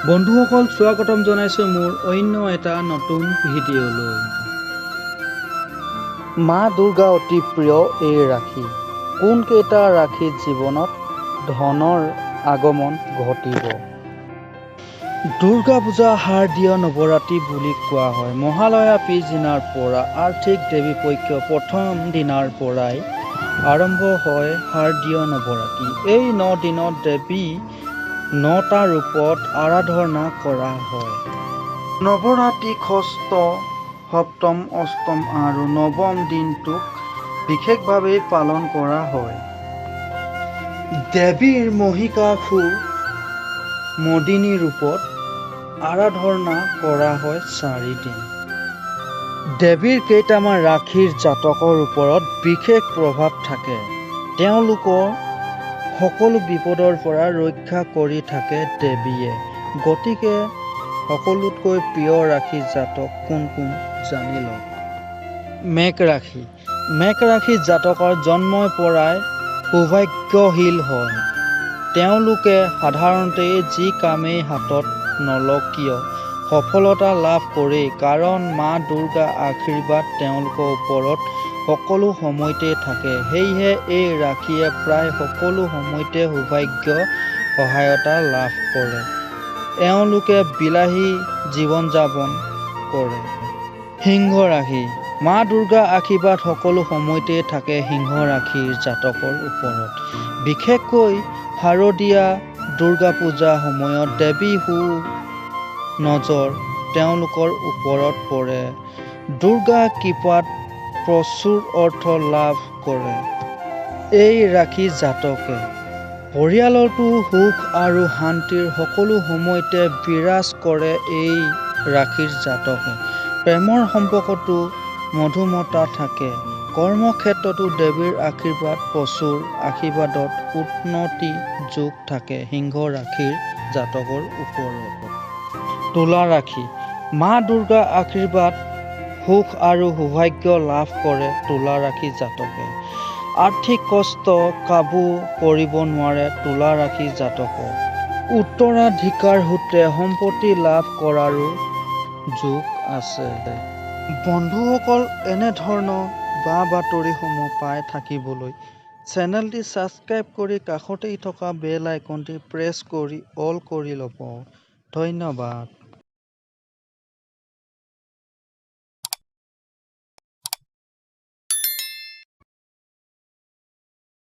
বন্ধুসকল স্বাগতম জনাইছো মোৰ অন্য এটা নতুন ভিডিঅ'লৈ। মা দুৰ্গা অতি প্ৰিয় এই ৰাশি। কোনকেইটা ৰাশিত জীৱনত ধনৰ আগমন ঘটিব? দুৰ্গা পূজা শাৰদীয় নৱৰাত্ৰি বুলি কোৱা হয়। মহালয়া পিছদিনাৰ পৰা আৰ্থিক দেৱীপক্ষ প্ৰথম দিনাৰ পৰাই আৰম্ভ হয় শাৰদীয় নৱৰাত্ৰি। এই 9 দিনত দেৱী 9টা ৰূপত আৰাধনা কৰা হয়। নৱৰাত্ৰি ষষ্ঠ, সপ্তম, অষ্টম আৰু নৱম দিনটোক বিশেষভাৱে পালন কৰা হয়। দেৱীৰ মহিষাসুৰ মৰ্দিনী ৰূপত আৰাধনা কৰা হয় 4 দিন। দেৱীৰ কেইটামান ৰাশিৰ জাতকৰ ওপৰত বিশেষ প্ৰভাৱ থাকে। তেওঁলোকৰ সকলো বিপদৰ পৰা ৰক্ষা কৰি থাকে দেৱীয়ে। গতিকে সকলোতকৈ প্ৰিয় ৰাশি জাতক কোন কোন জানি লওক। মেষ ৰাশি। মেষ ৰাশিৰ জাতকৰ জন্মৰ পৰাই সৌভাগ্যশীল হয়। তেওঁলোকে সাধাৰণতে যি কামেই হাতত নলওক কিয় সফলতা লাভ কৰেই, কাৰণ মা দুৰ্গাৰ আশীৰ্বাদ তেওঁলোকৰ ওপৰত সকলো সময়তে থাকে। সেয়েহে এই ৰাশিয়ে প্ৰায় সকলো সময়তে সৌভাগ্য সহায়তা লাভ কৰে। এওঁলোকে বিলাসী জীৱন যাপন কৰে। সিংহ ৰাশি। মা দুৰ্গাৰ আশীৰ্বাদ সকলো সময়তে থাকে সিংহ ৰাশিৰ জাতকৰ ওপৰত। বিশেষকৈ শাৰদীয়া দুৰ্গা পূজাৰ সময়ত দেৱীৰ নজৰ তেওঁলোকৰ ওপৰত পৰে। দুৰ্গাৰ কৃপাত প্ৰচুৰ অৰ্থ লাভ কৰে এই ৰাশিৰ জাতকে। পৰিয়ালতো সুখ আৰু শান্তিৰ সকলো সময়তে বিৰাজ কৰে এই ৰাশিৰ জাতকে। প্ৰেমৰ সম্পৰ্কতো মধুমতা থাকে। কৰ্মক্ষেত্ৰতো দেৱীৰ আশীৰ্বাদ প্ৰচুৰ। আশীৰ্বাদত উন্নতি যোগ থাকে সিংহ ৰাশিৰ জাতকৰ ওপৰত। তুলা ৰাশি। মা দুৰ্গাৰ আশীৰ্বাদ সুখ আৰু সৌভাগ্য লাভ কৰে তুলা ৰাশিৰ জাতকে। আৰ্থিক কষ্ট কাবু কৰিব নোৱাৰে তুলা ৰাশিৰ জাতকক। উত্তৰাধিকাৰ সূত্ৰে সম্পত্তি লাভ কৰাৰো যোগ আছে। বন্ধুসকল, এনেধৰণৰ বা-বাতৰিসমূহ পাই থাকিবলৈ চেনেলটি ছাবস্ক্ৰাইব কৰি কাষতেই থকা বেল আইকনটি প্ৰেছ কৰি অল কৰি ল'ব। ধন্যবাদ।